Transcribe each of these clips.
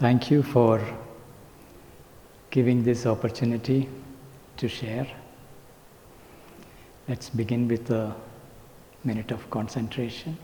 Thank you for giving this opportunity to share. Let's begin with a minute of concentration.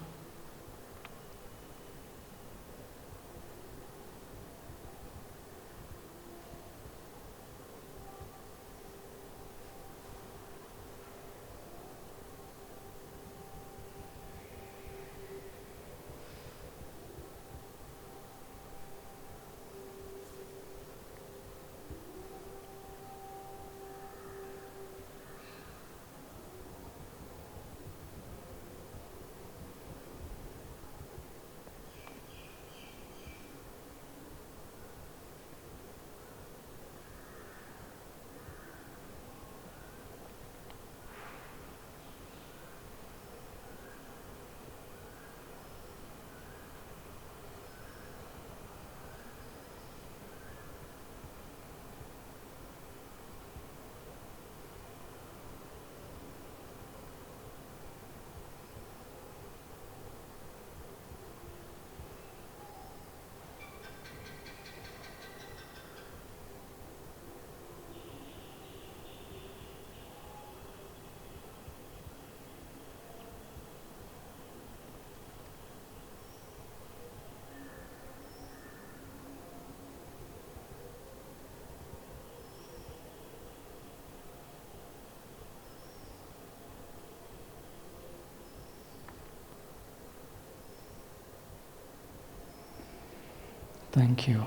Thank you.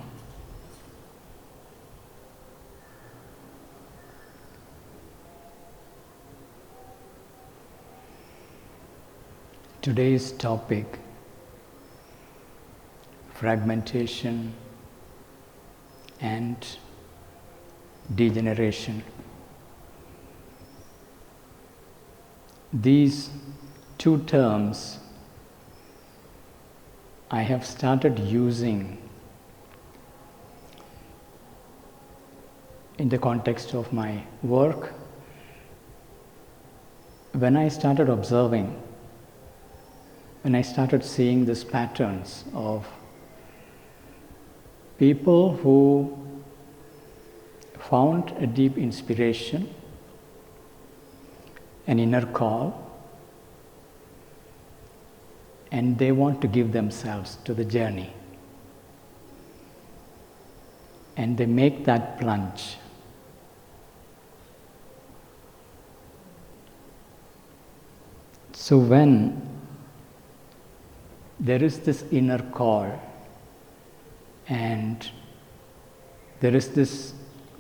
Today's topic, fragmentation and degeneration. These two terms I have started using in the context of my work when I started observing, when I started seeing these patterns of people who found a deep inspiration, an inner call, and they want to give themselves to the journey. And they make that plunge. So when there is this inner call and there is this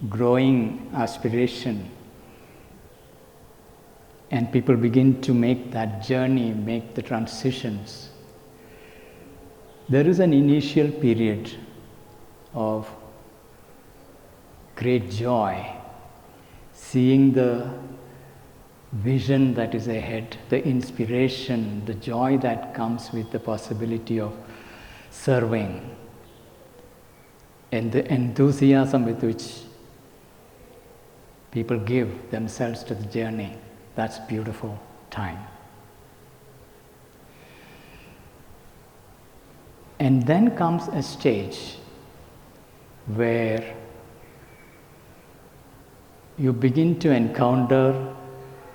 growing aspiration and people begin to make that journey, make the transitions, there is an initial period of great joy, seeing the vision that is ahead, the inspiration, the joy that comes with the possibility of serving, and the enthusiasm with which people give themselves to the journey. That's beautiful time. And then comes a stage where you begin to encounter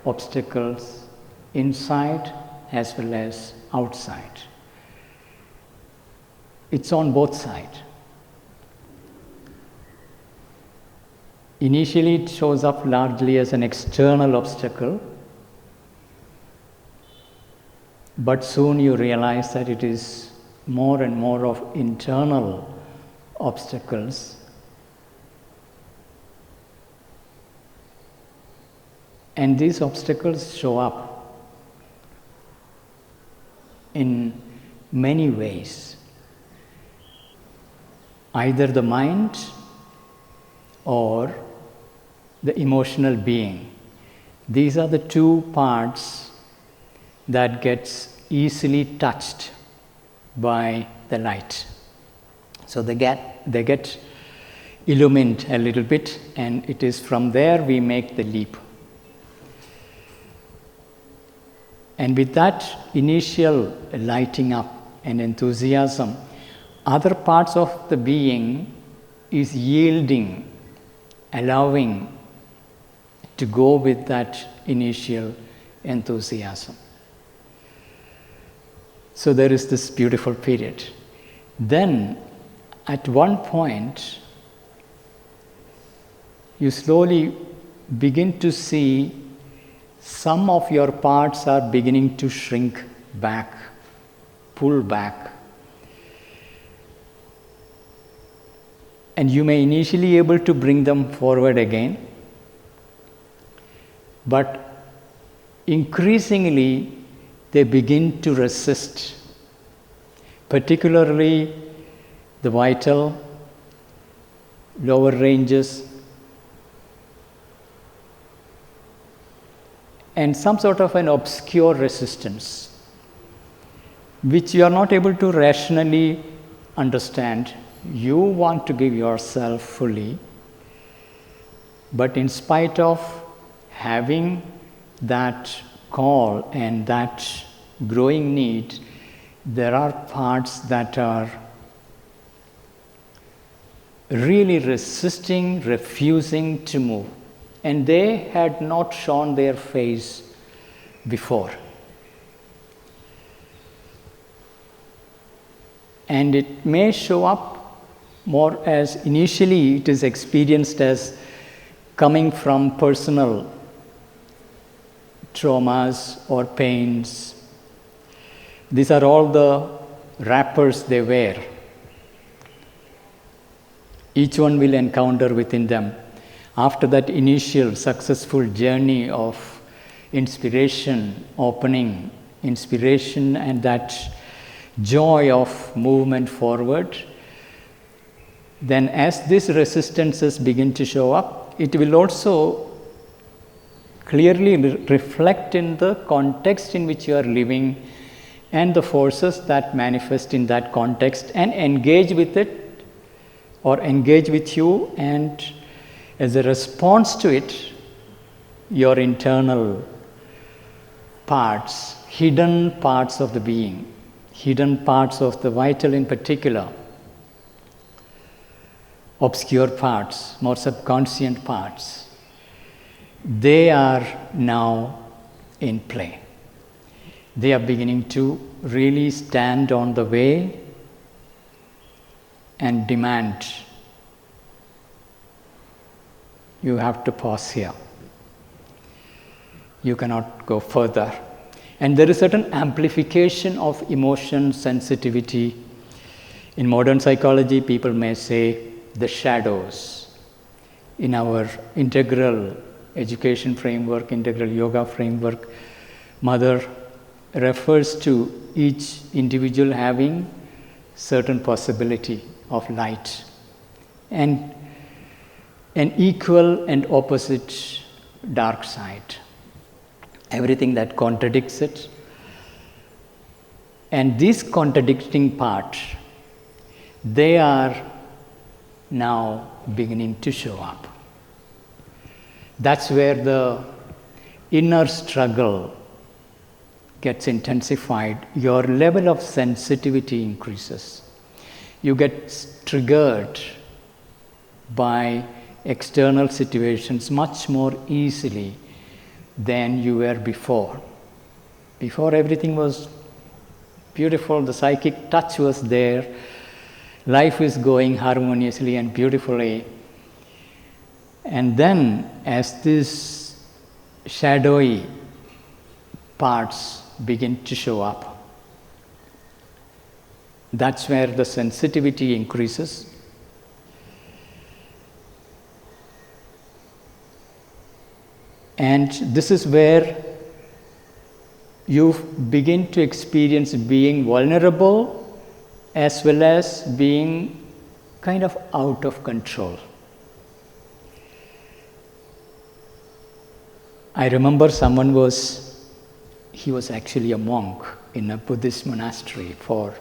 obstacles inside as well as outside. It's on both sides. Initially it shows up largely as an external obstacle, but soon you realize that it is more and more of internal obstacles. And these obstacles show up in many ways. Either the mind or the emotional being. These are the two parts that gets easily touched by the light. So they get illumined a little bit, and it is from there we make the leap. And with that initial lighting up and enthusiasm, other parts of the being is yielding, allowing to go with that initial enthusiasm. So there is this beautiful period. Then, at one point, you slowly begin to see some of your parts are beginning to shrink back, pull back. And you may initially be able to bring them forward again, but increasingly they begin to resist, particularly the vital, lower ranges, and some sort of an obscure resistance, which you are not able to rationally understand. You want to give yourself fully, but in spite of having that call and that growing need, there are parts that are really resisting, refusing to move. And they had not shown their face before. And it may show up more as initially it is experienced as coming from personal traumas or pains. These are all the wrappers they wear. Each one will encounter within them. After that initial successful journey of inspiration, opening, inspiration, and that joy of movement forward, then as these resistances begin to show up, it will also clearly reflect in the context in which you are living and the forces that manifest in that context and engage with it or engage with you, and as a response to it, your internal parts, hidden parts of the being, hidden parts of the vital in particular, obscure parts, more subconscious parts, they are now in play. They are beginning to really stand on the way and demand, you have to pause here. You cannot go further. And there is certain amplification of emotion sensitivity. In modern psychology, people may say the shadows. In our integral education framework, integral yoga framework, Mother refers to each individual having certain possibility of light and an equal and opposite dark side. Everything that contradicts it. And these contradicting parts, they are now beginning to show up. That's where the inner struggle gets intensified. Your level of sensitivity increases. You get triggered by external situations much more easily than you were before. Before, everything was beautiful, the psychic touch was there, life is going harmoniously and beautifully. And then, as these shadowy parts begin to show up, that's where the sensitivity increases. And this is where you begin to experience being vulnerable as well as being kind of out of control. I remember he was actually a monk in a Buddhist monastery for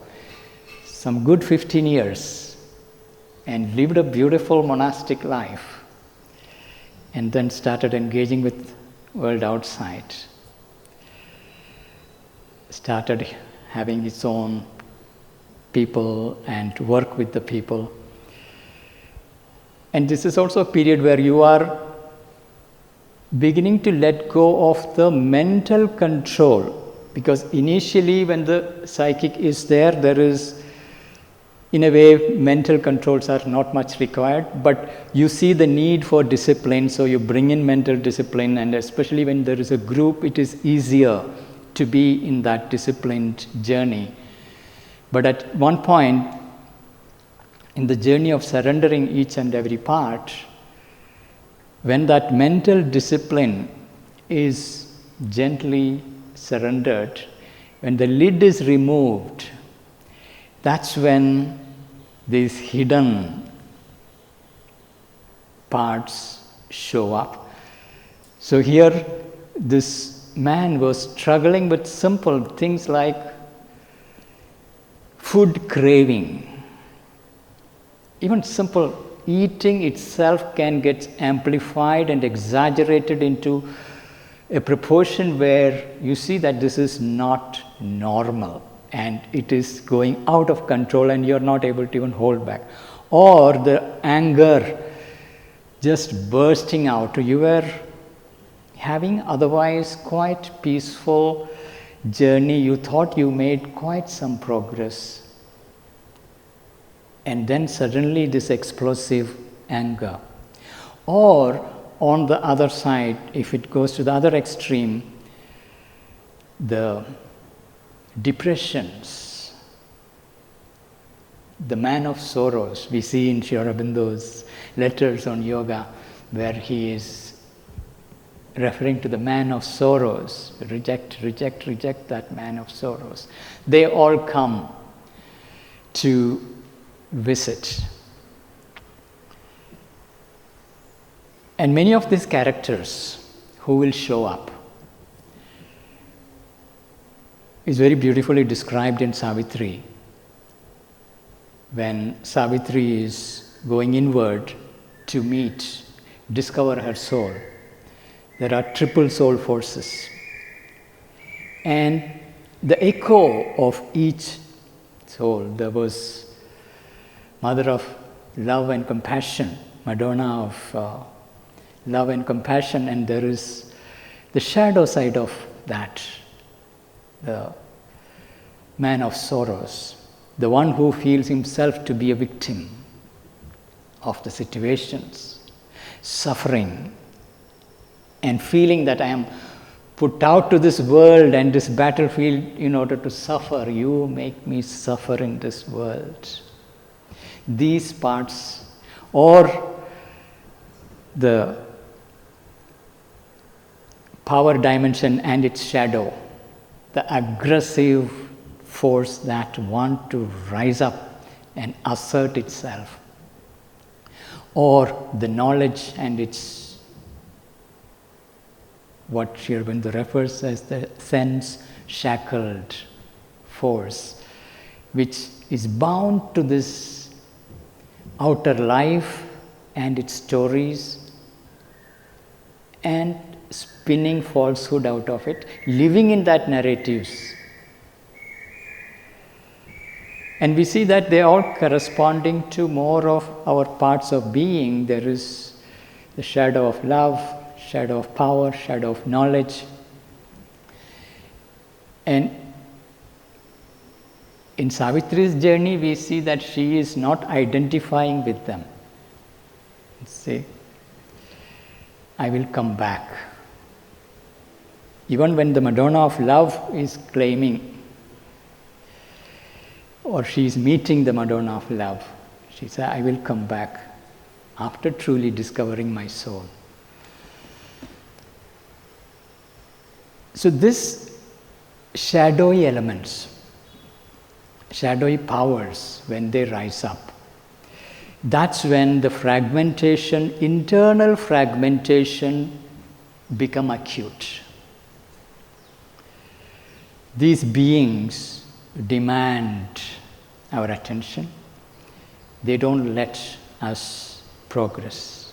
some good 15 years and lived a beautiful monastic life, and then started engaging with world outside, started having its own people and work with the people. And this is also a period where you are beginning to let go of the mental control. Because initially when the psychic is there, there is, in a way, mental controls are not much required, but you see the need for discipline, so you bring in mental discipline, and especially when there is a group, it is easier to be in that disciplined journey. But at one point, in the journey of surrendering each and every part, when that mental discipline is gently surrendered, when the lid is removed, that's when these hidden parts show up. So here, this man was struggling with simple things like food craving. Even simple eating itself can get amplified and exaggerated into a proportion where you see that this is not normal and it is going out of control and you're not able to even hold back. Or the anger just bursting out. You were having otherwise quite peaceful journey. You thought you made quite some progress. And then suddenly this explosive anger. Or on the other side, if it goes to the other extreme, the depressions, the man of sorrows, we see in Sri Aurobindo's letters on yoga, where he is referring to the man of sorrows. Reject that man of sorrows. They all come to visit. And many of these characters who will show up is very beautifully described in Savitri. When Savitri is going inward to discover her soul, there are triple soul forces. And the echo of each soul, there was Mother of Love and Compassion, Madonna of Love and Compassion, and there is the shadow side of that, the man of sorrows, the one who feels himself to be a victim of the situations, suffering, and feeling that I am put out to this world and this battlefield in order to suffer. You make me suffer in this world. These parts, or the power dimension and its shadow, the aggressive force that wants to rise up and assert itself, or the knowledge and its, what Sri Aurobindo refers as the sense-shackled force, which is bound to this outer life and its stories and spinning falsehood out of it, living in that narratives. And we see that they are all corresponding to more of our parts of being. There is the shadow of love, shadow of power, shadow of knowledge. And in Savitri's journey, we see that she is not identifying with them. Say, I will come back. Even when the Madonna of Love is claiming, or she is meeting the Madonna of Love, she says, I will come back after truly discovering my soul. So this shadowy elements, shadowy powers, when they rise up, that's when the fragmentation, internal fragmentation, become acute. These beings demand our attention. They don't let us progress.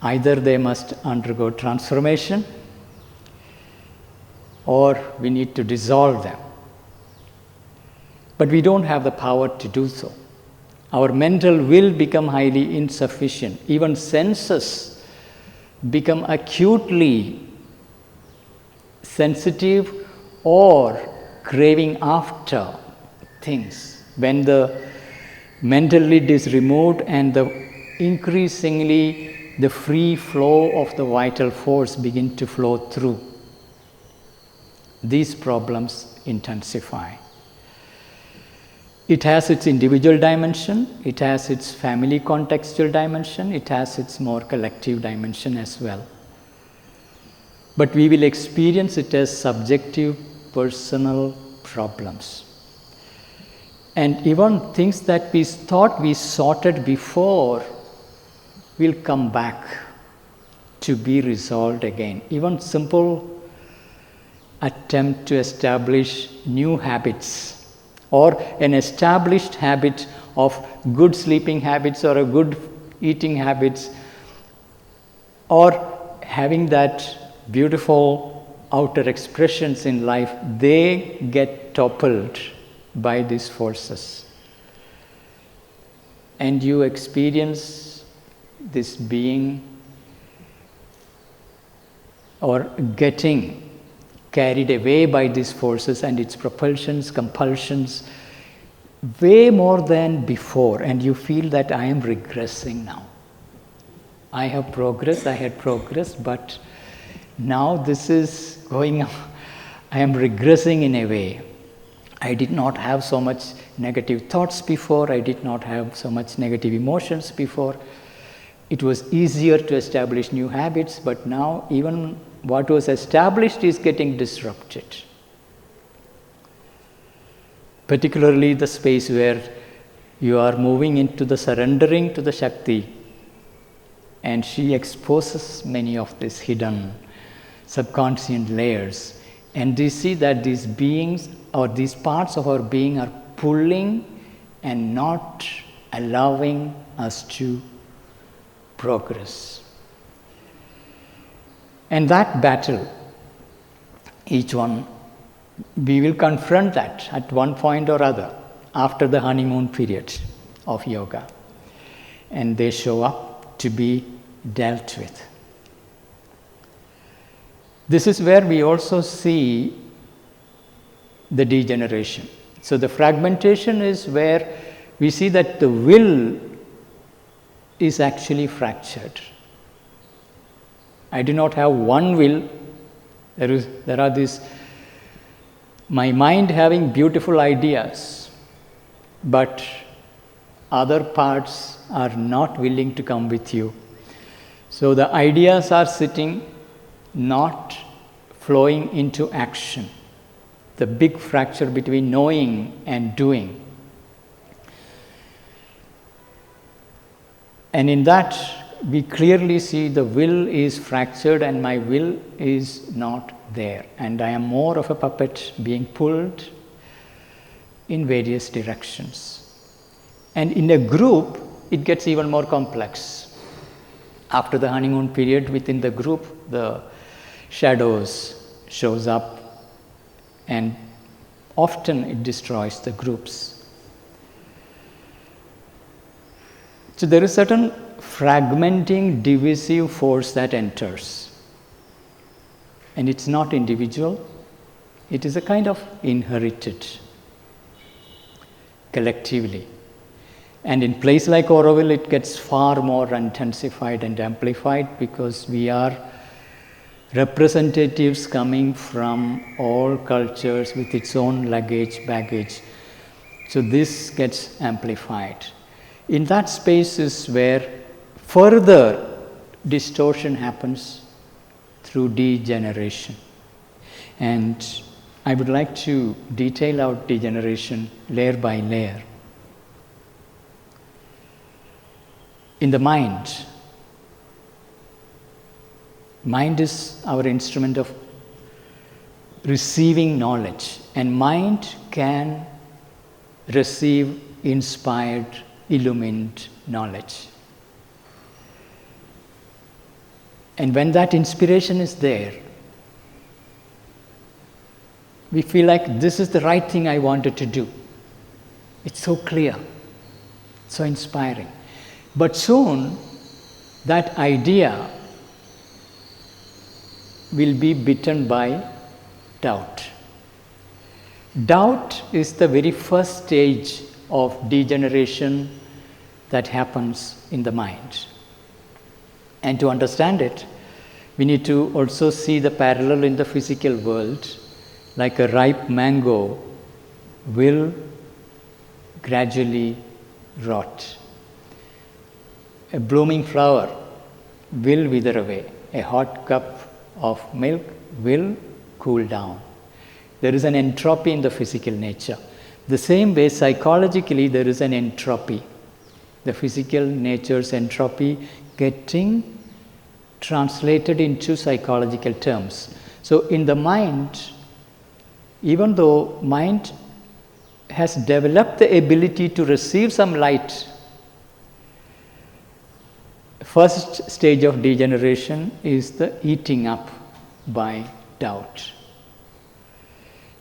Either they must undergo transformation, or we need to dissolve them. But we don't have the power to do so. Our mental will become highly insufficient. Even senses become acutely sensitive or craving after things. When the mental lid is removed and increasingly the free flow of the vital force begin to flow through, these problems intensify. It has its individual dimension, it has its family contextual dimension, it has its more collective dimension as well. But we will experience it as subjective, personal problems. And even things that we thought we sorted before will come back to be resolved again. Even simple attempt to establish new habits, or an established habit of good sleeping habits or a good eating habits, or having that beautiful outer expressions in life, they get toppled by these forces. And you experience this being or getting carried away by these forces and its propulsions, compulsions, way more than before, and you feel that I am regressing now. I have progressed, I had progressed, but now this is going on. I am regressing in a way. I did not have so much negative thoughts before, I did not have so much negative emotions before. It was easier to establish new habits, but now even what was established is getting disrupted. Particularly the space where you are moving into the surrendering to the Shakti, and she exposes many of these hidden subconscious layers, and we see that these beings or these parts of our being are pulling and not allowing us to progress. And that battle, each one, we will confront that at one point or other after the honeymoon period of yoga. And they show up to be dealt with. This is where we also see the degeneration. So the fragmentation is where we see that the will is actually fractured. I do not have one will. There are these, my mind having beautiful ideas, but other parts are not willing to come with you. So the ideas are sitting, not flowing into action. The big fracture between knowing and doing. And in that, we clearly see the will is fractured and my will is not there. And I am more of a puppet being pulled in various directions. And in a group, it gets even more complex. After the honeymoon period, within the group, the shadows shows up, and often it destroys the groups. So there is certain fragmenting, divisive force that enters. And it's not individual, it is a kind of inherited collectively. And in place like Auroville, it gets far more intensified and amplified because we are representatives coming from all cultures with its own baggage. So this gets amplified. In that space is where further distortion happens through degeneration. And I would like to detail out degeneration layer by layer. In the mind is our instrument of receiving knowledge, and mind can receive inspired, illumined knowledge. And when that inspiration is there, we feel like this is the right thing I wanted to do. It's so clear, so inspiring. But soon, that idea will be bitten by doubt. Doubt is the very first stage of degeneration that happens in the mind. And to understand it, we need to also see the parallel in the physical world. Like a ripe mango will gradually rot. A blooming flower will wither away. A hot cup of milk will cool down. There is an entropy in the physical nature. The same way, psychologically, there is an entropy. The physical nature's entropy getting translated into psychological terms. So in the mind, even though mind has developed the ability to receive some light, first stage of degeneration is the eating up by doubt.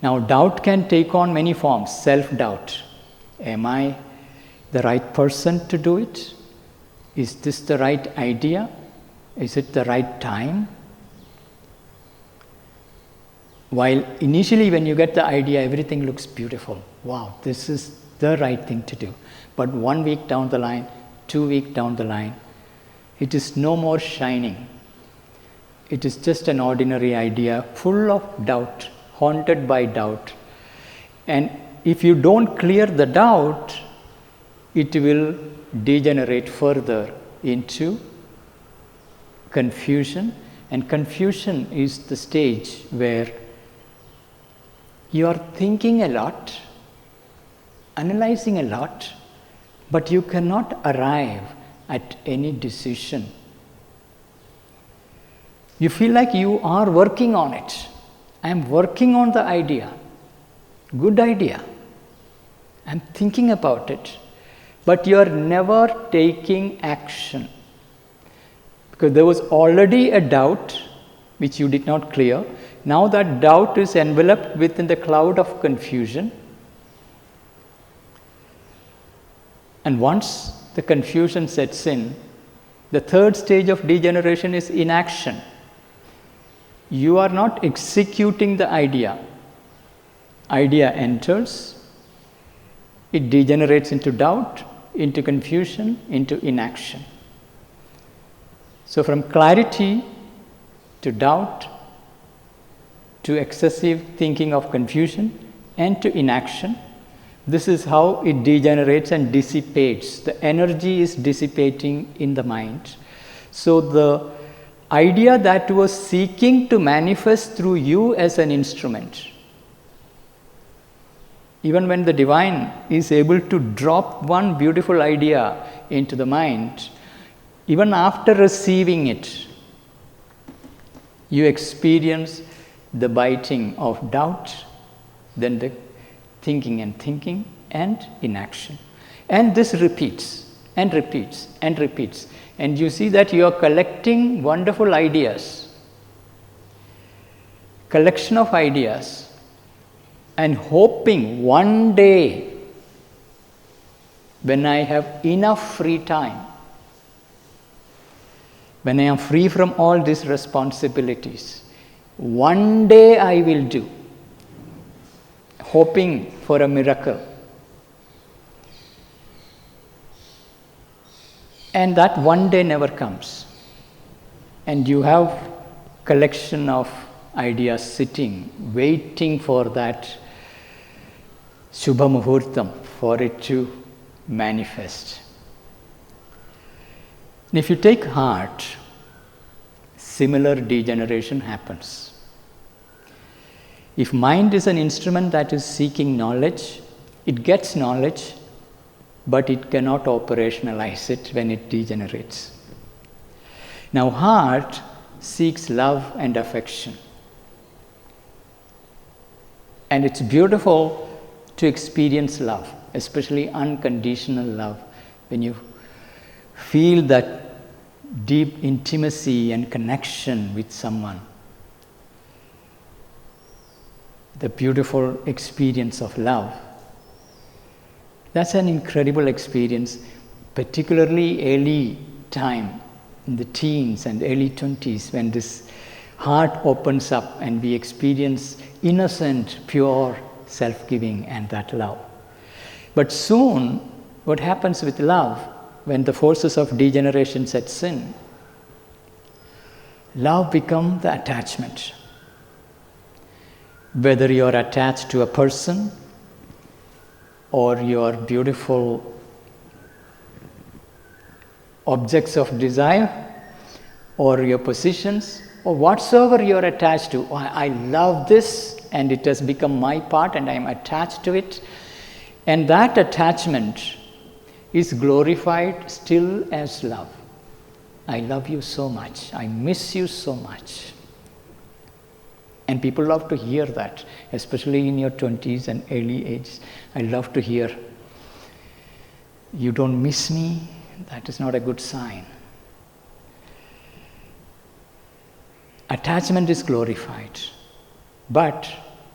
Now, doubt can take on many forms. Self-doubt. Am I the right person to do it? Is this the right idea? Is it the right time? While initially when you get the idea, everything looks beautiful. Wow, this is the right thing to do. But 1 week down the line, 2 weeks down the line, it is no more shining. It is just an ordinary idea full of doubt, haunted by doubt. And if you don't clear the doubt, it will degenerate further into confusion. And confusion is the stage where you are thinking a lot, analyzing a lot, but you cannot arrive at any decision. You feel like you are working on it. I am working on the idea. Good idea. I am thinking about it. But you are never taking action. Because there was already a doubt which you did not clear. Now that doubt is enveloped within the cloud of confusion. And once the confusion sets in, the third stage of degeneration is inaction. You are not executing the idea. Idea enters, it degenerates into doubt, into confusion, into inaction. So from clarity to doubt, to excessive thinking of confusion, and to inaction, this is how it degenerates and dissipates. The energy is dissipating in the mind. So the idea that was seeking to manifest through you as an instrument, even when the divine is able to drop one beautiful idea into the mind, even after receiving it, you experience the biting of doubt, then the thinking and inaction. And this repeats and repeats and repeats. And you see that you are collecting wonderful ideas, collection of ideas, and hoping one day when I have enough free time, when I am free from all these responsibilities, one day I will do, hoping for a miracle. And that one day never comes. And you have collection of ideas sitting, waiting for that Shubha Muhurtam, for it to manifest. And if you take heart, similar degeneration happens. If mind is an instrument that is seeking knowledge, it gets knowledge, but it cannot operationalize it when it degenerates. Now, heart seeks love and affection. And it's beautiful to experience love, especially unconditional love, when you feel that deep intimacy and connection with someone. The beautiful experience of love. That's an incredible experience, particularly early time in the teens and early 20s, when this heart opens up and we experience innocent, pure self-giving and that love. But soon, what happens with love, when the forces of degeneration sets in, love becomes the attachment. Whether you are attached to a person or your beautiful objects of desire or your positions or whatsoever you are attached to. I love this and it has become my part and I am attached to it. And that attachment is glorified still as love. I love you so much. I miss you so much. And people love to hear that, especially in your 20s and early ages. I love to hear, you don't miss me, that is not a good sign. Attachment is glorified, but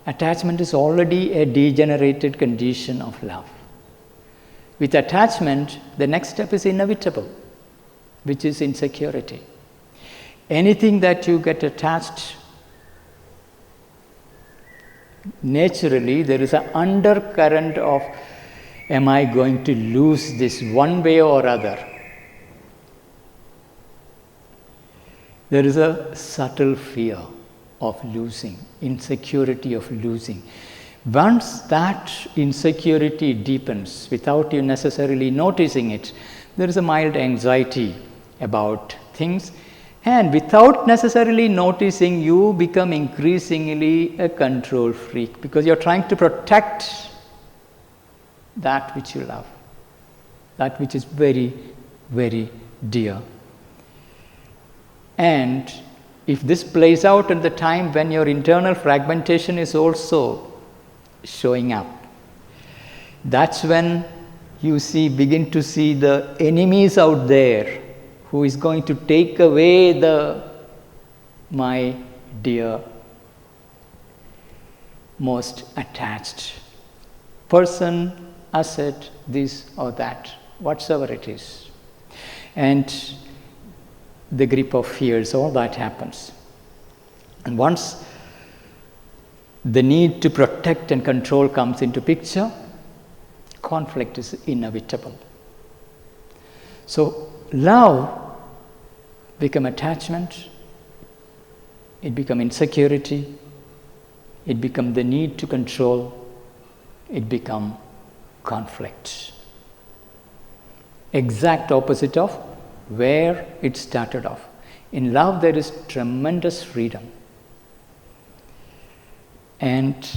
attachment is already a degenerated condition of love. With attachment, the next step is inevitable, which is insecurity. Anything that you get attached, naturally there is an undercurrent of, am I going to lose this one way or other? There is a subtle fear of losing, insecurity of losing. Once that insecurity deepens without you necessarily noticing it, there is a mild anxiety about things, and without necessarily noticing, you become increasingly a control freak because you're trying to protect that which you love, that which is very, very dear. And if this plays out at the time when your internal fragmentation is also showing up, that's when you begin to see the enemies out there who is going to take away my dear, most attached person, asset, this or that, whatsoever it is. And the grip of fears, all that happens. And once the need to protect and control comes into picture, conflict is inevitable. So love become attachment, it become insecurity, it become the need to control, it become conflict. Exact opposite of where it started off. In love there is tremendous freedom. And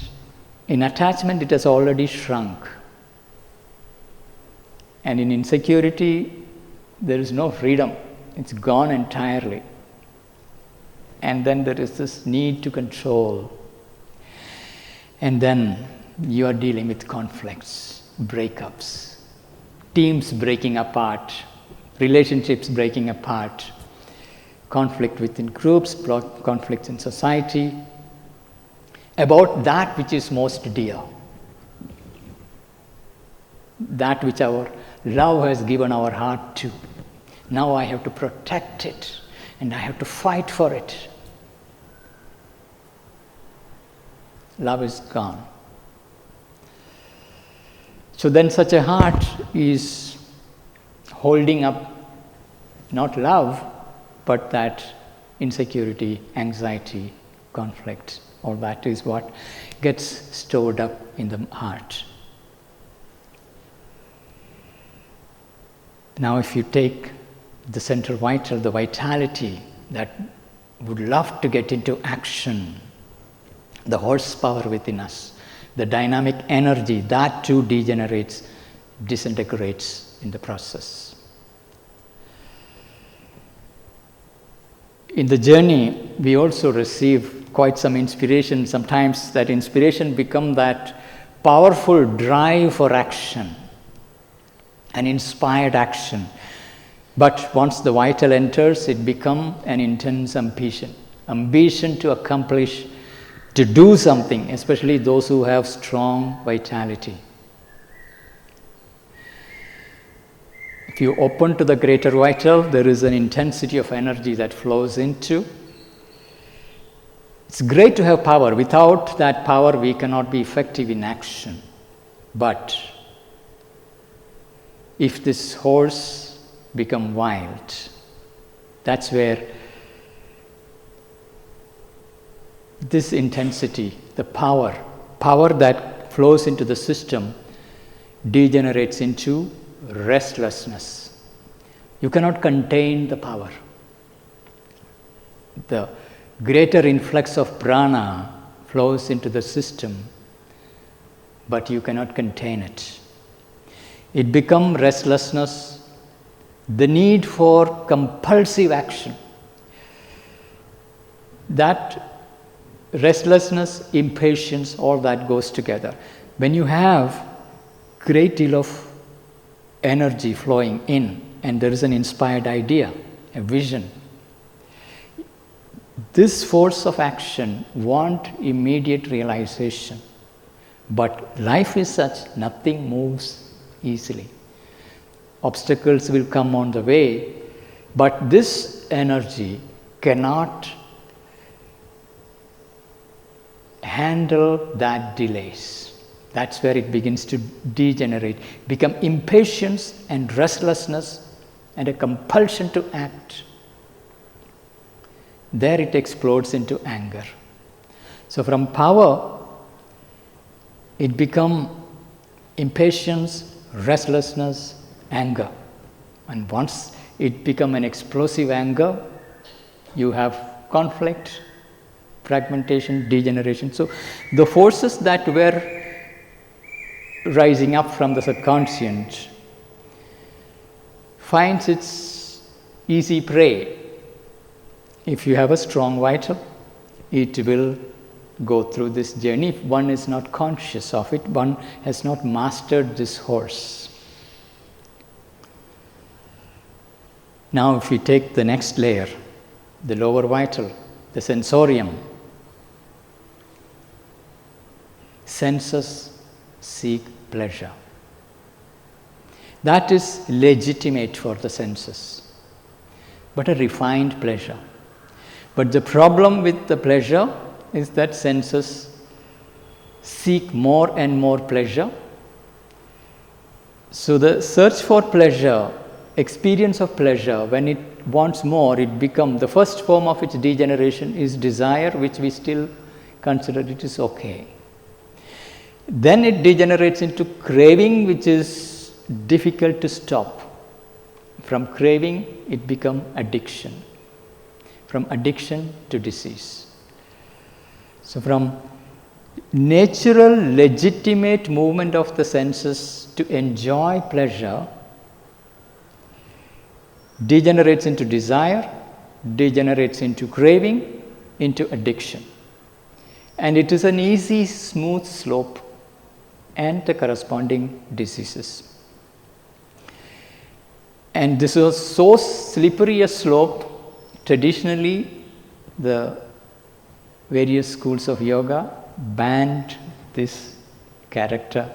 in attachment it has already shrunk. And in insecurity there is no freedom. It's gone entirely. And then there is this need to control. And then you are dealing with conflicts, breakups, teams breaking apart, relationships breaking apart, conflict within groups, conflicts in society, about that which is most dear, that which our love has given our heart to. Now I have to protect it and I have to fight for it. Love is gone. So then such a heart is holding up not love, but that insecurity, anxiety, conflict, all that is what gets stored up in the heart. Now if you take the central vital, the vitality that would love to get into action, the horsepower within us, the dynamic energy, that too degenerates, disintegrates in the process. In the journey, we also receive quite some inspiration. Sometimes that inspiration becomes that powerful drive for action, an inspired action. But once the vital enters, it becomes an intense ambition to accomplish, to do something, especially those who have strong vitality. If you open to the greater vital, there is an intensity of energy that flows into. It's great to have power. Without that power, we cannot be effective in action. But if this horse become wild, that's where this intensity, the power that flows into the system degenerates into restlessness. You cannot contain the power. The greater influx of prana flows into the system, but you cannot contain it. It becomes restlessness, the need for compulsive action. That restlessness, impatience, all that goes together. When you have great deal of energy flowing in and there is an inspired idea, a vision, this force of action wants immediate realization. But life is such, nothing moves easily. Obstacles will come on the way, but this energy cannot handle that delays. That's where it begins to degenerate, become impatience and restlessness and a compulsion to act. There it explodes into anger. So from power, it becomes impatience, restlessness, anger. And once it becomes an explosive anger, you have conflict, fragmentation, degeneration. So the forces that were rising up from the subconscious finds its easy prey. If you have a strong vital, it will go through this journey. If one is not conscious of it, one has not mastered this horse. Now if we take the next layer, the lower vital, the sensorium, senses seek pleasure. That is legitimate for the senses, but a refined pleasure. But the problem with the pleasure is that senses seek more and more pleasure. So the search for pleasure, experience of pleasure, when it wants more, it becomes, the first form of its degeneration is desire, which we still consider it is okay. Then it degenerates into craving, which is difficult to stop. From craving, it becomes addiction. From addiction to disease. So from natural, legitimate movement of the senses to enjoy pleasure, degenerates into desire, degenerates into craving, into addiction. And it is an easy, smooth slope and the corresponding diseases. And this was so slippery a slope, traditionally the various schools of yoga banned this character,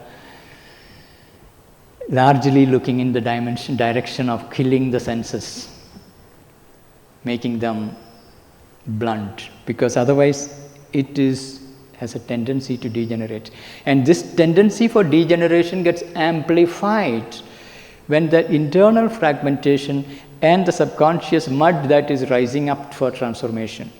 largely looking in the direction of killing the senses, making them blunt, because otherwise it has a tendency to degenerate. And this tendency for degeneration gets amplified when the internal fragmentation and the subconscious mud that is rising up for transformation.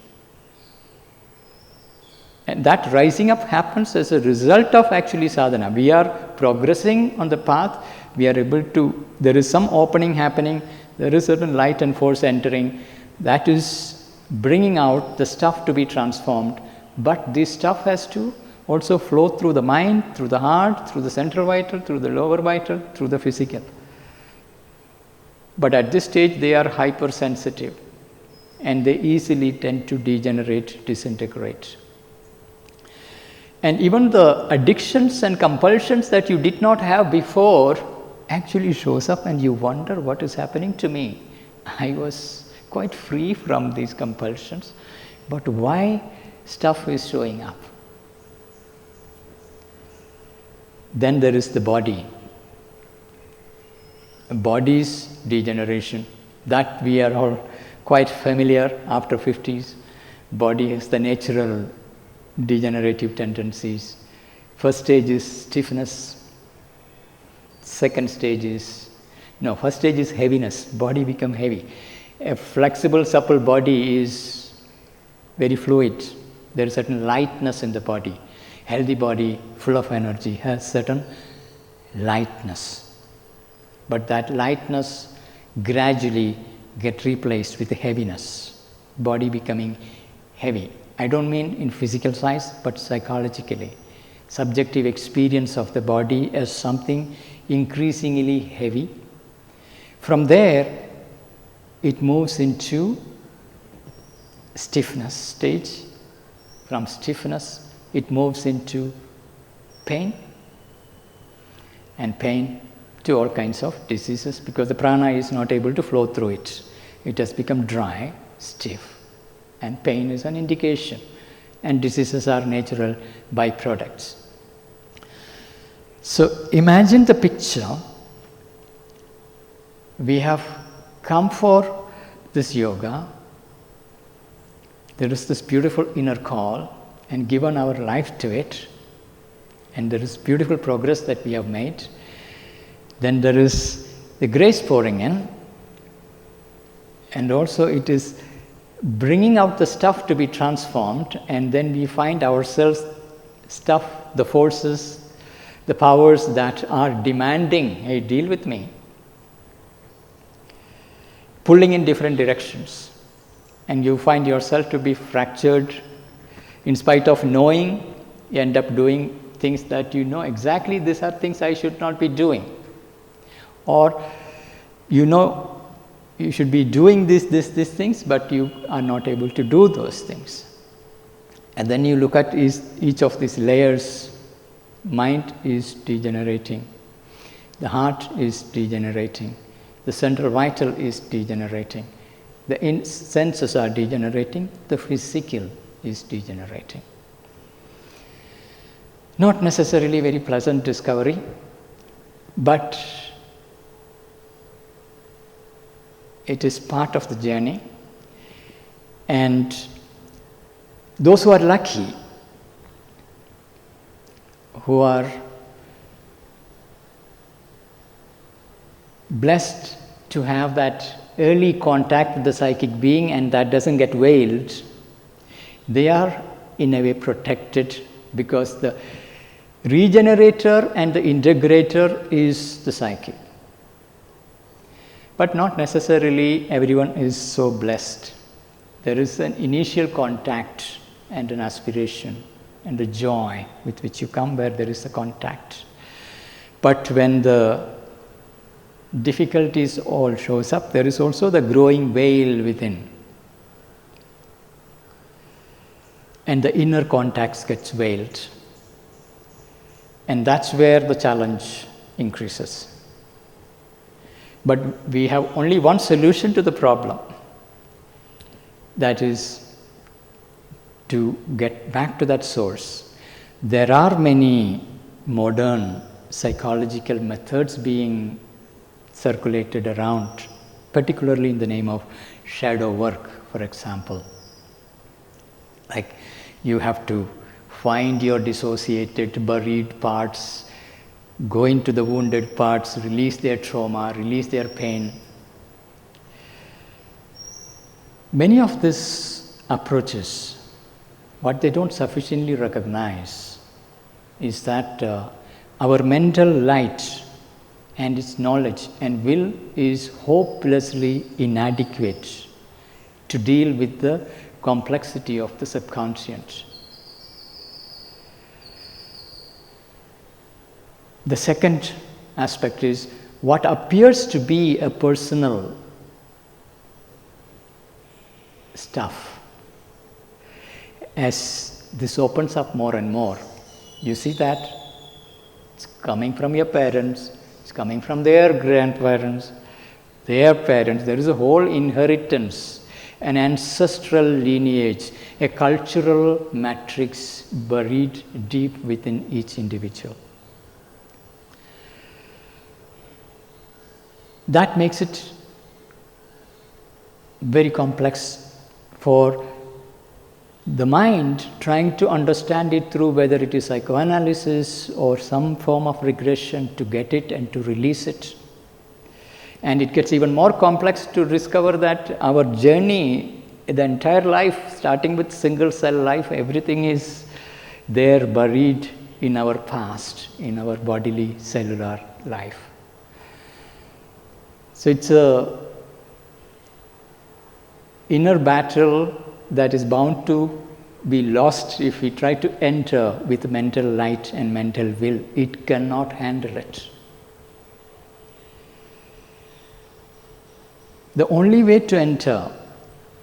And that rising up happens as a result of actually sadhana. We are progressing on the path, we are able to, there is some opening happening, there is certain light and force entering, that is bringing out the stuff to be transformed. But this stuff has to also flow through the mind, through the heart, through the central vital, through the lower vital, through the physical. But at this stage they are hypersensitive and they easily tend to degenerate, disintegrate. And even the addictions and compulsions that you did not have before actually shows up and you wonder what is happening to me. I was quite free from these compulsions, but why stuff is showing up? Then there is the body. body's degeneration. That we are all quite familiar after 50s. Body has the natural degenerative tendencies. First stage is stiffness. First stage is heaviness. Body become heavy. A flexible, supple body is very fluid. There is certain lightness in the body. Healthy body, full of energy, has certain lightness. But that lightness gradually get replaced with heaviness. Body becoming heavy. I don't mean in physical size, but psychologically. Subjective experience of the body as something increasingly heavy. From there, it moves into stiffness stage. From stiffness, it moves into pain, and pain to all kinds of diseases, because the prana is not able to flow through it. It has become dry, stiff, and pain is an indication, and diseases are natural byproducts. So imagine the picture. We have come for this yoga. There is this beautiful inner call and given our life to it, and there is beautiful progress that we have made. Then there is the grace pouring in, and also it is bringing out the stuff to be transformed, and then we find ourselves the forces, the powers that are demanding, hey, deal with me, pulling in different directions, and you find yourself to be fractured. In spite of knowing, you end up doing things that you know exactly these are things I should not be doing. Or you know you should be doing these things, but you are not able to do those things. And then you look at each of these layers. Mind is degenerating. The heart is degenerating. The central vital is degenerating. The senses are degenerating. The physical is degenerating. Not necessarily very pleasant discovery, but it is part of the journey. And those who are lucky, who are blessed to have that early contact with the psychic being and that doesn't get veiled, they are in a way protected, because the regenerator and the integrator is the psychic. But not necessarily everyone is so blessed. There is an initial contact and an aspiration and a joy with which you come where there is a contact. But when the difficulties all shows up, there is also the growing veil within. And the inner contacts gets veiled. And that's where the challenge increases. But we have only one solution to the problem. That is to get back to that source. There are many modern psychological methods being circulated around, particularly in the name of shadow work, for example. Like you have to find your dissociated, buried parts, go into the wounded parts, release their trauma, release their pain. Many of these approaches, what they don't sufficiently recognize is that our mental light and its knowledge and will is hopelessly inadequate to deal with the complexity of the subconscious. The second aspect is what appears to be a personal stuff. As this opens up more and more, you see that it's coming from your parents, it's coming from their grandparents, their parents. There is a whole inheritance, an ancestral lineage, a cultural matrix buried deep within each individual. that makes it very complex for the mind trying to understand it through whether it is psychoanalysis or some form of regression to get it and to release it. And it gets even more complex to discover that our journey, the entire life, starting with single cell life, everything is there buried in our past, in our bodily cellular life. So it's a inner battle that is bound to be lost if we try to enter with mental light and mental will. It cannot handle it. The only way to enter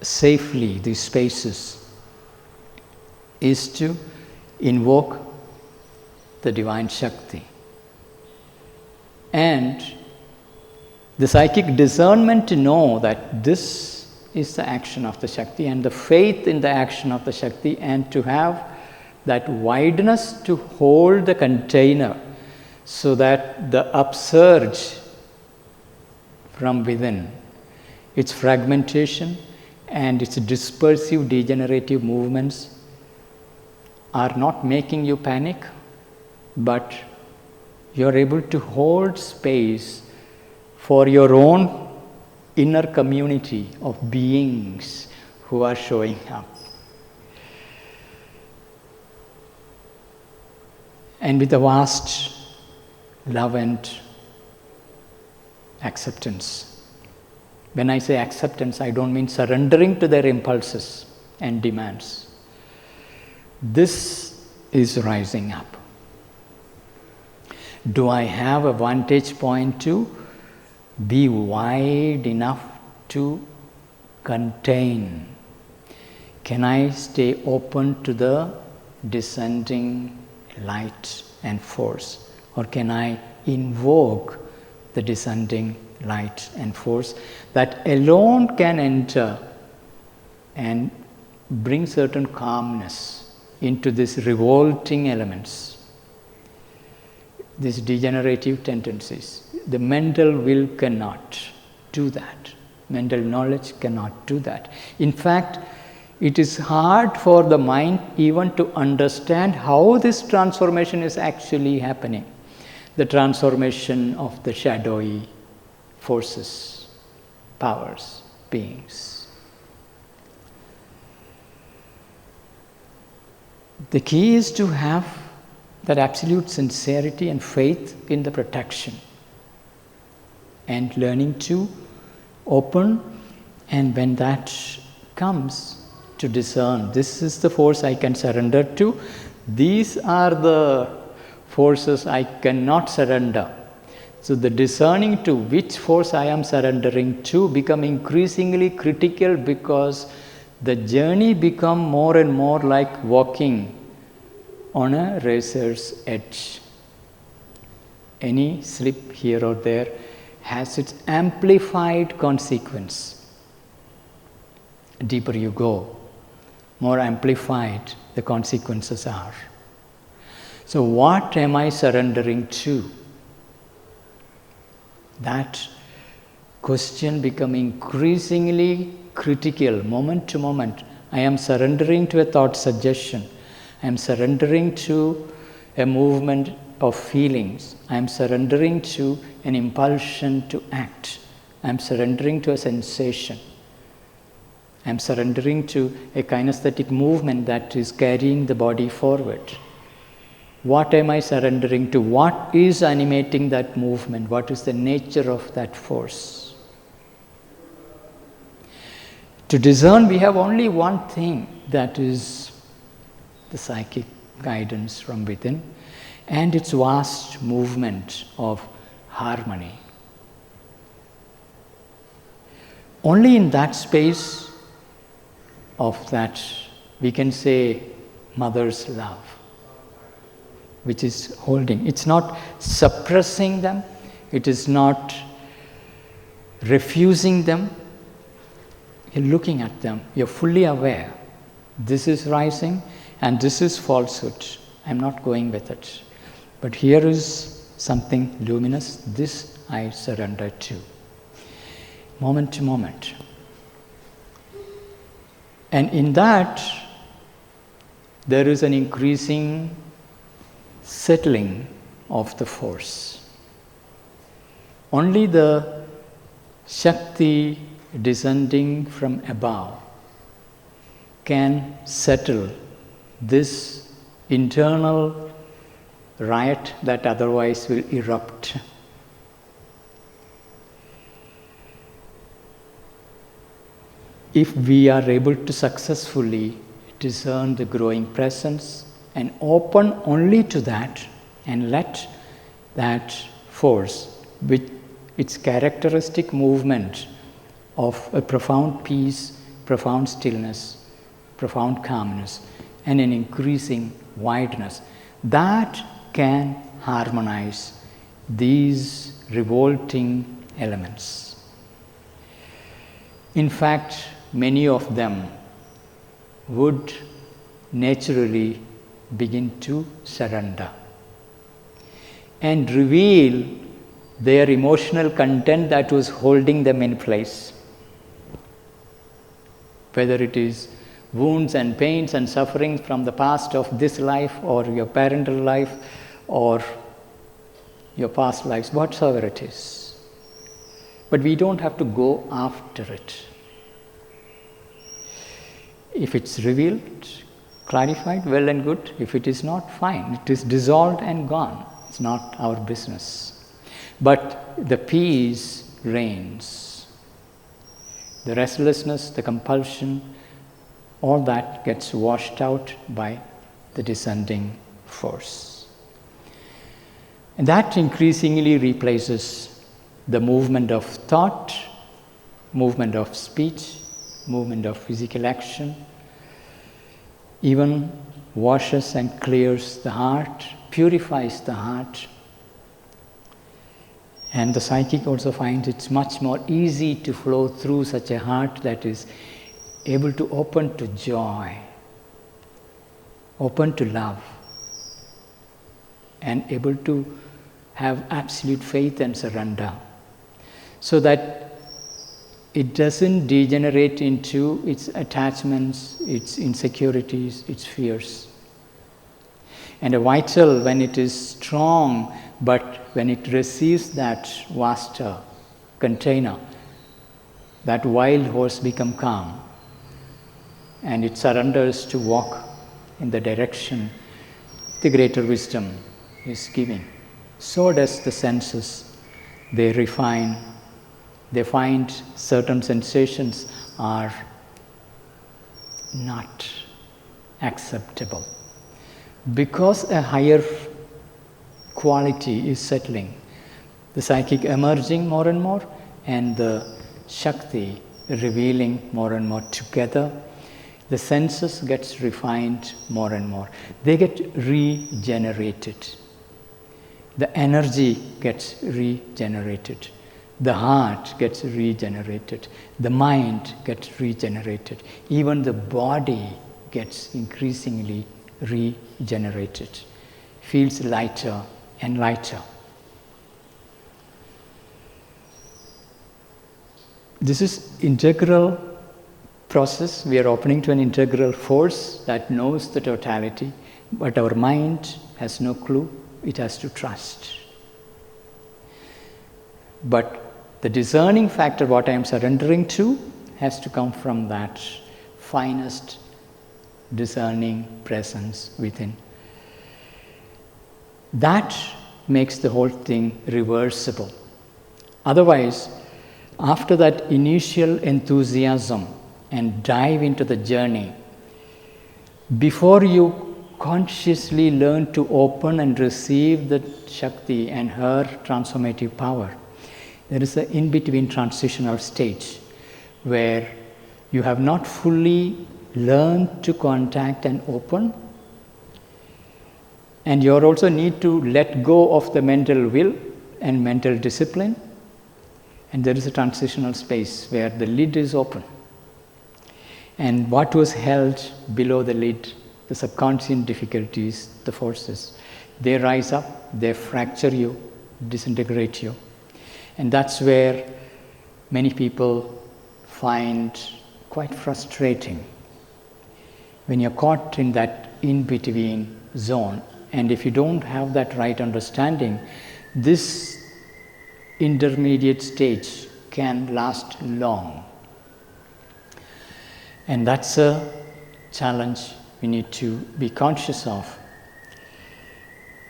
safely these spaces is to invoke the divine Shakti. And the psychic discernment to know that this is the action of the Shakti, and the faith in the action of the Shakti, and to have that wideness to hold the container so that the upsurge from within, its fragmentation and its dispersive degenerative movements are not making you panic, but you are able to hold space for your own inner community of beings who are showing up. And with a vast love and acceptance. When I say acceptance, I don't mean surrendering to their impulses and demands. This is rising up. Do I have a vantage point to be wide enough to contain? Can I stay open to the descending light and force? Or can I invoke the descending light and force that alone can enter and bring certain calmness into these revolting elements, these degenerative tendencies? The mental will cannot do that. Mental knowledge cannot do that. In fact, it is hard for the mind even to understand how this transformation is actually happening. The transformation of the shadowy forces, powers, beings. The key is to have that absolute sincerity and faith in the protection, and learning to open, and when that comes, to discern, this is the force I can surrender to, these are the forces I cannot surrender. So the discerning to which force I am surrendering to become increasingly critical, because the journey become more and more like walking on a razor's edge. Any slip here or there has its amplified consequence. Deeper you go, more amplified the consequences are. So what am I surrendering to? That question become increasingly critical moment to moment. I am surrendering to a thought suggestion. I am surrendering to a movement of feelings. I am surrendering to an impulsion to act. I am surrendering to a sensation. I am surrendering to a kinesthetic movement that is carrying the body forward. What am I surrendering to? What is animating that movement? What is the nature of that force? To discern, we have only one thing, that is the psychic guidance from within and its vast movement of harmony. Only in that space of that, we can say, mother's love, which is holding. It's not suppressing them, it is not refusing them. You're looking at them, you're fully aware. This is rising and this is falsehood. I'm not going with it. But here is something luminous, this I surrender to. moment to moment. And in that, there is an increasing settling of the force. Only the Shakti descending from above can settle this internal riot that otherwise will erupt. If we are able to successfully discern the growing presence and open only to that and let that force, with its characteristic movement of a profound peace, profound stillness, profound calmness, and an increasing wideness, that can harmonize these revolting elements. In fact, many of them would naturally begin to surrender and reveal their emotional content that was holding them in place. Whether it is wounds and pains and sufferings from the past of this life or your parental life or your past lives, whatsoever it is. But we don't have to go after it. If it's revealed, clarified, well and good. If it is not, fine. It is dissolved and gone. It's not our business. But the peace reigns. The restlessness, the compulsion, all that gets washed out by the descending force. And that increasingly replaces the movement of thought, movement of speech, movement of physical action, even washes and clears the heart, purifies the heart. And the psychic also finds it's much more easy to flow through such a heart that is able to open to joy, open to love, and able to have absolute faith and surrender, so that it doesn't degenerate into its attachments, its insecurities, its fears. And a vital, when it is strong, but when it receives that vaster container, that wild horse becomes calm, and it surrenders to walk in the direction the greater wisdom is giving. So does the senses. They refine. They find certain sensations are not acceptable because a higher quality is settling. The psychic emerging more and more, and the Shakti revealing more and more together. The senses gets refined more and more. They get regenerated. The energy gets regenerated. The heart gets regenerated. The mind gets regenerated. Even the body gets increasingly regenerated. Feels lighter and lighter. This is integral process. We are opening to an integral force that knows the totality, but our mind has no clue. It has to trust. But the discerning factor, what I am surrendering to, has to come from that finest discerning presence within. That makes the whole thing reversible. Otherwise, after that initial enthusiasm and dive into the journey, before you consciously learn to open and receive the Shakti and her transformative power, there is an in-between transitional stage where you have not fully learned to contact and open, and you also need to let go of the mental will and mental discipline, and there is a transitional space where the lid is open. And what was held below the lid, the subconscious difficulties, the forces, they rise up, they fracture you, disintegrate you. And that's where many people find quite frustrating when you're caught in that in-between zone. And if you don't have that right understanding, this intermediate stage can last long. And that's a challenge we need to be conscious of.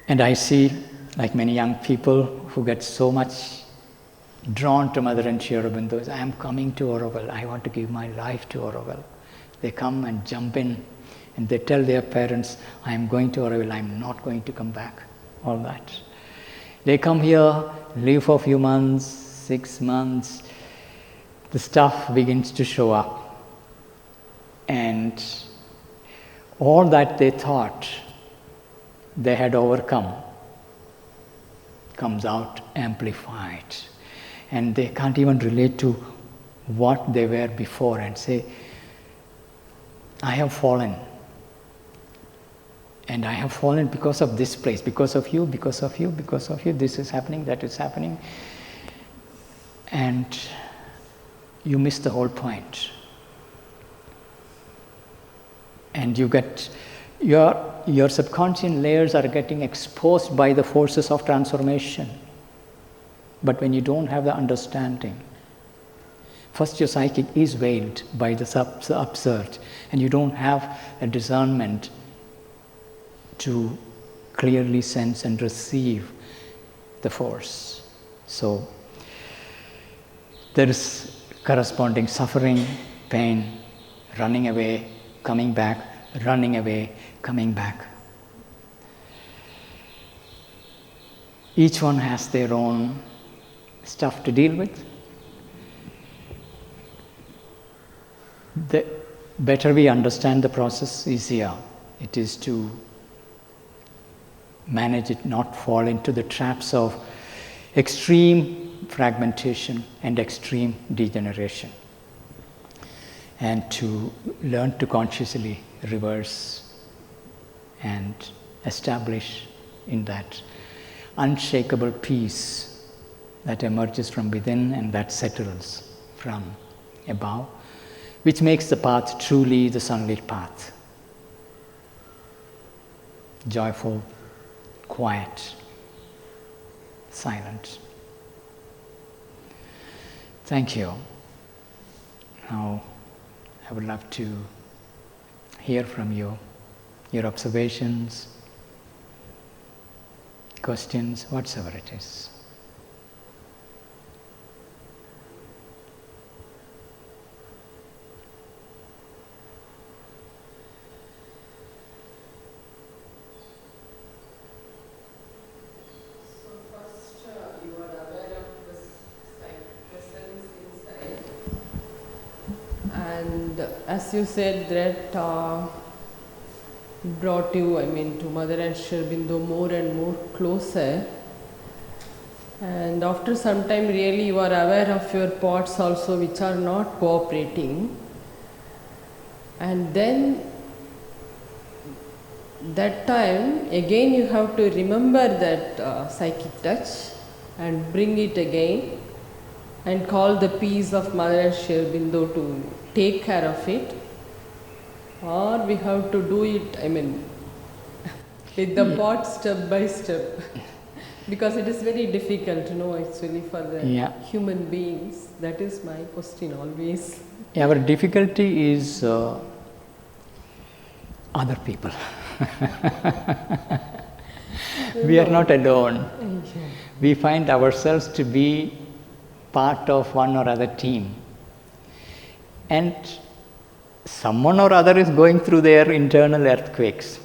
And I see, like many young people who get so much drawn to Mother and Sri Aurobindo, I am coming to Auroville, I want to give my life to Auroville. They come and jump in and they tell their parents, I am going to Auroville, I am not going to come back, all that. They come here, live for a few months, 6 months, the stuff begins to show up. And all that they thought they had overcome comes out amplified. And they can't even relate to what they were before and say, I have fallen. And I have fallen because of this place, because of you, because of you, because of you. This is happening, that is happening. And you miss the whole point. And you get, your subconscious layers are getting exposed by the forces of transformation. But when you don't have the understanding, first your psychic is veiled by the upsurge, and you don't have a discernment to clearly sense and receive the force. So there is corresponding suffering, pain, running away, coming back, running away, coming back. Each one has their own stuff to deal with. The better we understand the process, easier it is to manage it, not fall into the traps of extreme fragmentation and extreme degeneration, and to learn to consciously reverse and establish in that unshakable peace that emerges from within and that settles from above, which makes the path truly the sunlit path. Joyful, quiet, silent. Thank you. Now, I would love to hear from you, your observations, questions, whatsoever it is. As you said, that brought you, to Mother and Sri Aurobindo more and more closer. And after some time, really, you are aware of your parts also which are not cooperating. And then, that time, again you have to remember that psychic touch and bring it again and call the peace of Mother and Sri Aurobindo to take care of it, or we have to do it, with the part step by step, because it is very difficult, actually for the human beings. That is my question always. Our difficulty is other people. We are not alone. We find ourselves to be part of one or other team. And someone or other is going through their internal earthquakes.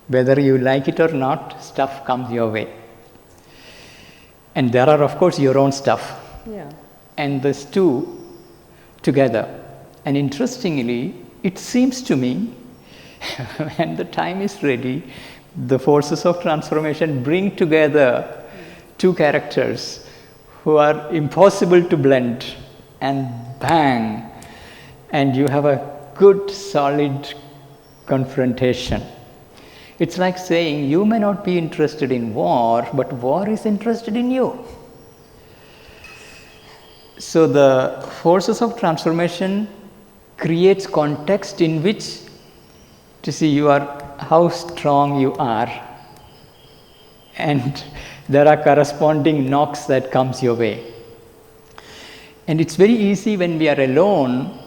Whether you like it or not, stuff comes your way. And there are, of course, your own stuff. Yeah. And these two together. And interestingly, it seems to me, when the time is ready, the forces of transformation bring together two characters who are impossible to blend, and bang, and you have a good, solid confrontation. It's like saying, you may not be interested in war, but war is interested in you. So the forces of transformation creates context in which to see how strong you are, and there are corresponding knocks that comes your way. And it's very easy when we are alone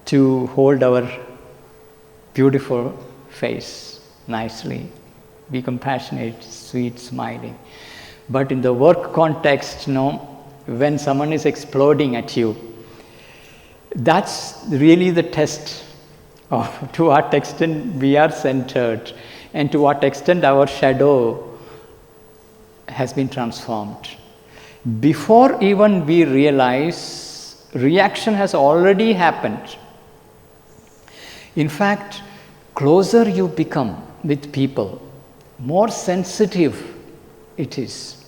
to hold our beautiful face nicely, be compassionate, sweet, smiling. But in the work context, when someone is exploding at you, that's really the test of to what extent we are centered and to what extent our shadow has been transformed. Before even we realize, reaction has already happened. In fact, closer you become with people, more sensitive it is.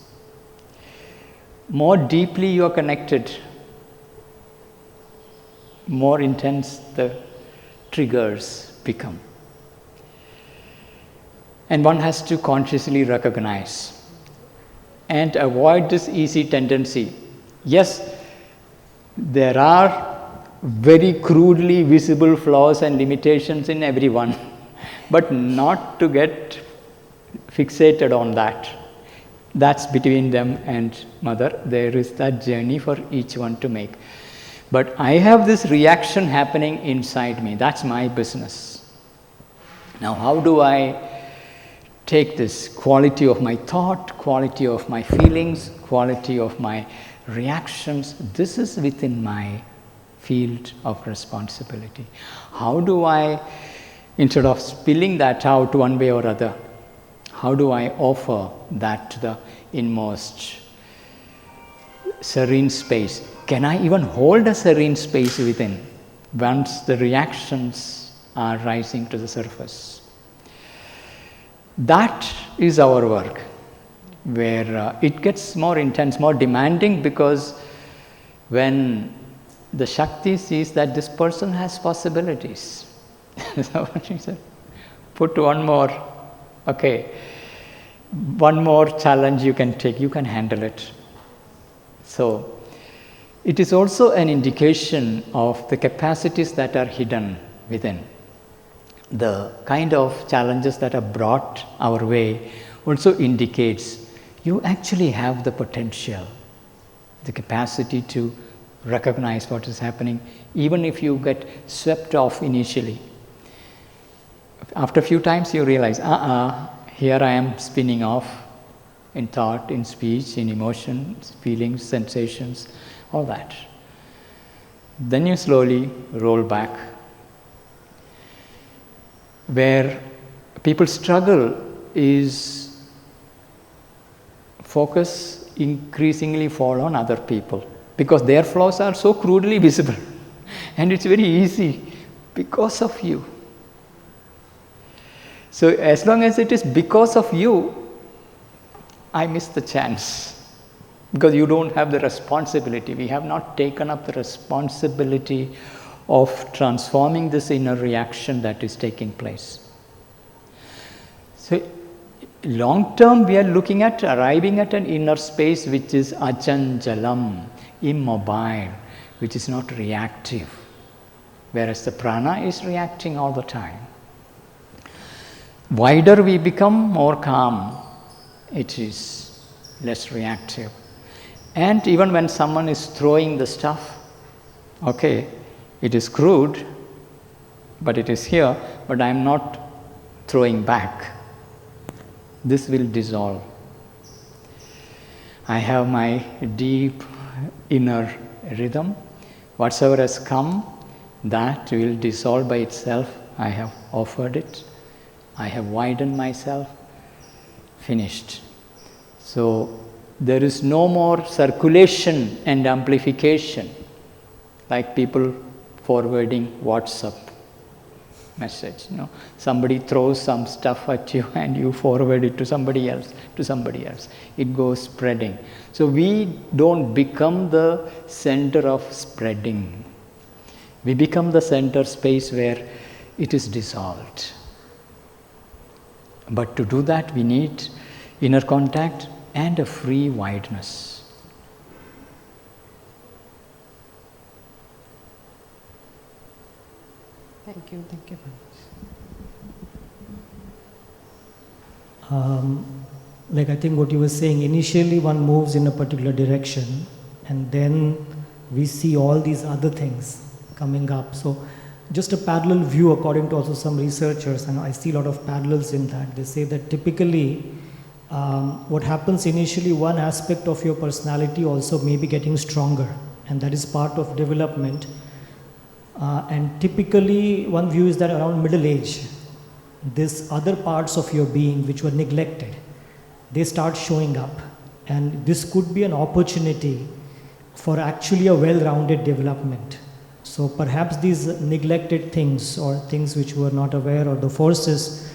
More deeply you are connected, more intense the triggers become. And one has to consciously recognize and avoid this easy tendency. Yes, there are very crudely visible flaws and limitations in everyone, but not to get fixated on that. That's between them and mother. There is that journey for each one to make. But I have this reaction happening inside me. That's my business. Now, how do I take this quality of my thought, quality of my feelings, quality of my reactions? This is within my field of responsibility. How do I, instead of spilling that out one way or other, how do I offer that to the inmost serene space? Can I even hold a serene space within once the reactions are rising to the surface? That is our work, where it gets more intense, more demanding, because when the Shakti sees that this person has possibilities, so she said, put one more, okay, one more challenge you can take, you can handle it. So it is also an indication of the capacities that are hidden within. The kind of challenges that are brought our way also indicates you actually have the potential, the capacity to recognize what is happening, even if you get swept off initially. After a few times you realize, here I am spinning off in thought, in speech, in emotions, feelings, sensations, all that. Then you slowly roll back. Where people struggle is focus increasingly fall on other people, because their flaws are so crudely visible and it's very easy because of you. So as long as it is because of you, I miss the chance, because you don't have the responsibility. We have not taken up the responsibility of transforming this inner reaction that is taking place. So long term we are looking at arriving at an inner space which is achanchalam, immobile, which is not reactive, whereas the prana is reacting all the time. Wider we become, more calm it is, less reactive. And even when someone is throwing the stuff, okay, it is crude, but it is here, but I am not throwing back. This will dissolve. I have my deep inner rhythm. Whatsoever has come, that will dissolve by itself. I have offered it. I have widened myself. Finished. So there is no more circulation and amplification, like people forwarding WhatsApp message. Somebody throws some stuff at you and you forward it to somebody else, It goes spreading. So we don't become the center of spreading. We become the center space where it is dissolved. But to do that, we need inner contact and a free wideness. Thank you very much. Like I think what you were saying, initially one moves in a particular direction and then we see all these other things coming up. So just a parallel view according to also some researchers, and I see a lot of parallels in that. They say that typically what happens initially, one aspect of your personality also may be getting stronger, and that is part of development. And typically one view is that around middle age, these other parts of your being which were neglected, they start showing up, and this could be an opportunity for actually a well-rounded development. So perhaps these neglected things or things which were not aware, or the forces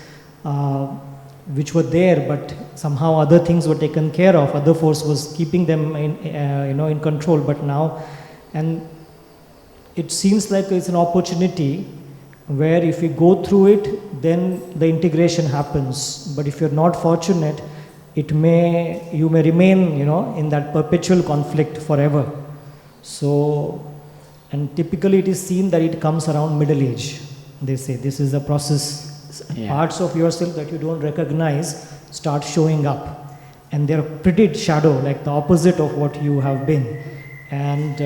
which were there but somehow other things were taken care of, other force was keeping them in control, but now, and it seems like it's an opportunity where if you go through it, then the integration happens. But if you're not fortunate, you may remain, in that perpetual conflict forever. So, and typically it is seen that it comes around middle age. They say this is a process. Yeah. Parts of yourself that you don't recognize start showing up, and they're pretty shadow, like the opposite of what you have been. And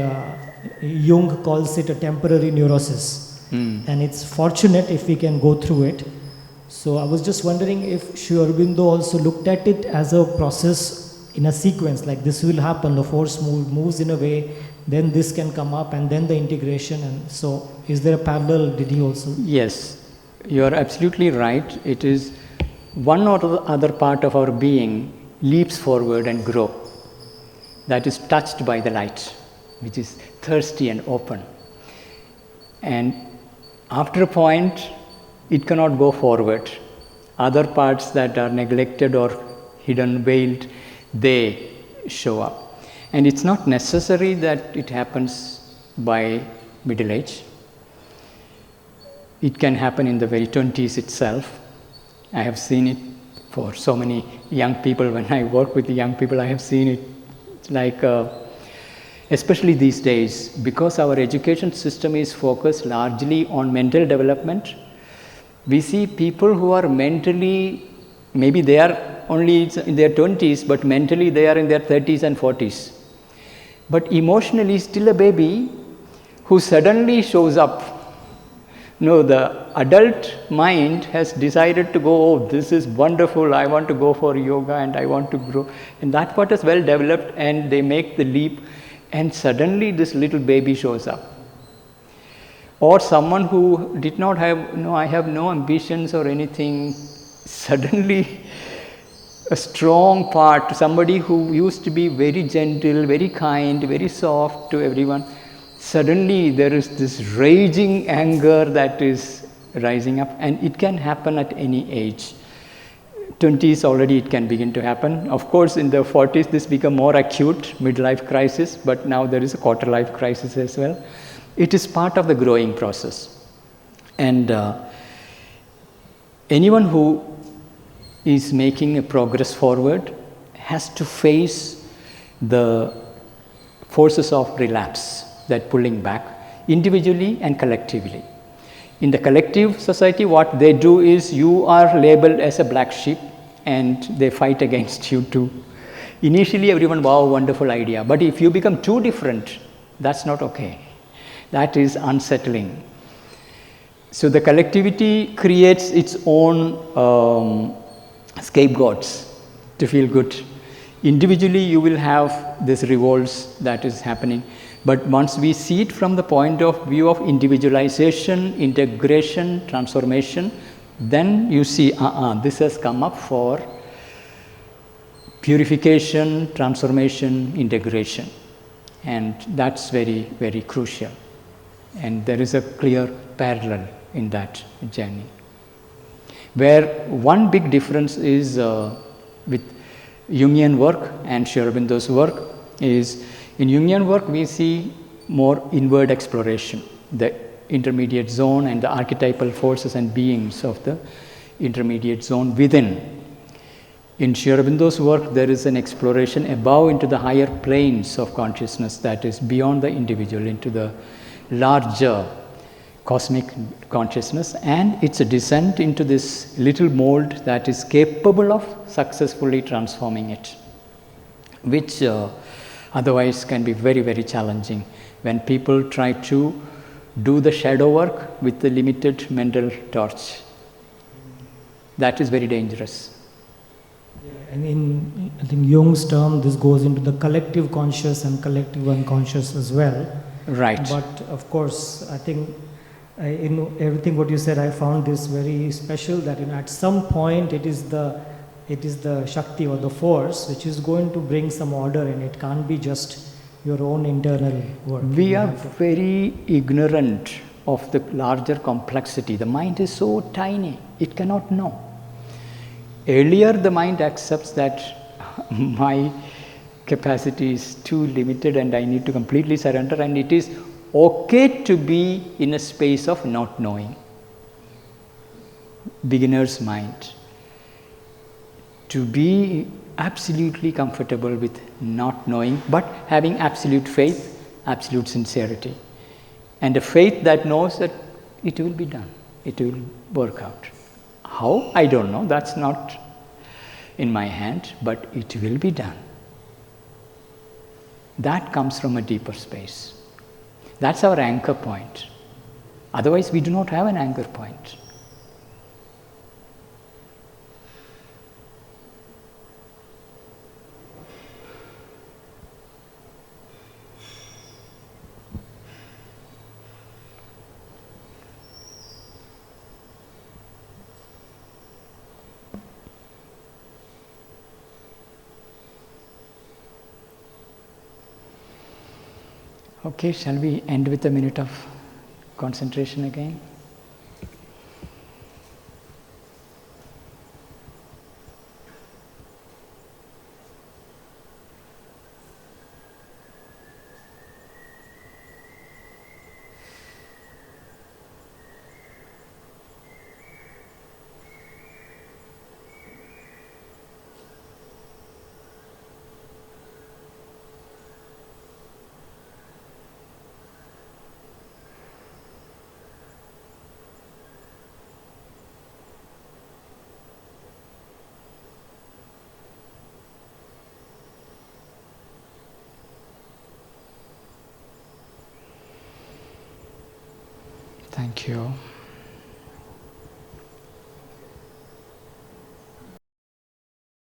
Jung calls it a temporary neurosis. And it's fortunate if we can go through it. So I was just wondering if Sri Aurobindo also looked at it as a process in a sequence, like this will happen, the force moves in a way, then this can come up, and then the integration. And so is there a parallel? Did he also? Yes, you are absolutely right. It is one or the other part of our being leaps forward and grow. That is touched by the light, which is thirsty and open. And after a point, it cannot go forward. Other parts that are neglected or hidden, veiled, they show up. And it's not necessary that it happens by middle age. It can happen in the very 20s itself. I have seen it for so many young people. When I work with the young people, I have seen it. It's like, especially these days, because our education system is focused largely on mental development, we see people who are mentally, maybe they are only in their 20s, but mentally they are in their 30s and 40s. But emotionally still a baby who suddenly shows up. No, the adult mind has decided to go, oh, this is wonderful, I want to go for yoga and I want to grow. And that part is well developed, and they make the leap, and suddenly this little baby shows up. Or someone who did not have, I have no ambitions or anything, suddenly a strong part, somebody who used to be very gentle, very kind, very soft to everyone, suddenly there is this raging anger that is rising up, and it can happen at any age. 20s already it can begin to happen. Of course, in the 40s this become more acute, midlife crisis, but now there is a quarter life crisis as well. It is part of the growing process. And anyone who is making a progress forward has to face the forces of relapse, that pulling back, individually and collectively. In the collective society, what they do is you are labeled as a black sheep and they fight against you too. Initially everyone, wow, wonderful idea. But if you become too different, that's not okay. That is unsettling. So the collectivity creates its own scapegoats to feel good. Individually you will have this revolts that is happening. But once we see it from the point of view of individualization, integration, transformation, then you see, this has come up for purification, transformation, integration. And that's very, very crucial. And there is a clear parallel in that journey. Where one big difference is with Jungian work and Sri Aurobindo's work is, in Jungian work we see more inward exploration, the intermediate zone and the archetypal forces and beings of the intermediate zone within. In Sri Aurobindo's work there is an exploration above into the higher planes of consciousness, that is beyond the individual, into the larger cosmic consciousness, and it's a descent into this little mold that is capable of successfully transforming it, which otherwise can be very, very challenging when people try to do the shadow work with the limited mental torch. That is very dangerous. And in, I think, Jung's term, this goes into the collective conscious and collective unconscious as well. Right. But of course, I think in everything what you said, I found this very special, that at some point it is the Shakti or the force which is going to bring some order, and it can't be just your own internal work. We are very ignorant of the larger complexity. The mind is so tiny, it cannot know. Earlier the mind accepts that my capacity is too limited and I need to completely surrender, and it is okay to be in a space of not knowing. Beginner's mind. To be absolutely comfortable with not knowing, but having absolute faith, absolute sincerity, and a faith that knows that it will be done, it will work out. How? I don't know, that's not in my hand, but it will be done. That comes from a deeper space. That's our anchor point. Otherwise, we do not have an anchor point. Okay, shall we end with a minute of concentration again? Thank you.